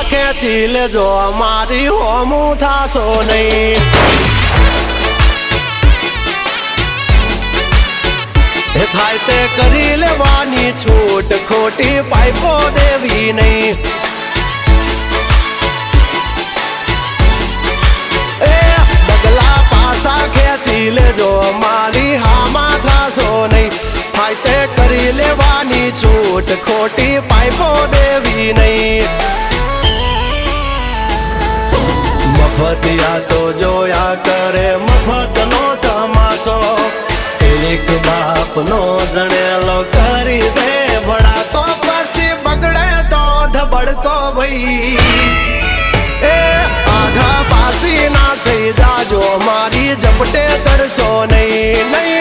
ખેંચી લેજો મારી હોમું થાશો નહીં થાય તે કરી લેવાની છૂટ ખોટી પાઇપો દેવી નહીં એ બગલા પાસા ખેંચી લેજો મારી હામાં થાશો નહીં થાય તે કરી લેવાની છૂટ ખોટી પાઇપો દેવી નહીં મફતિયા તો જોયા કરે મફતનો તમાશો એક બાપનો જણેલો કરી દે ભડા તો પછી બગડે તો ધબડકો ભાઈ એ આઘા પાસી ના થઈ જાજો મારી ઝપટે ચડશો નહીં નહીં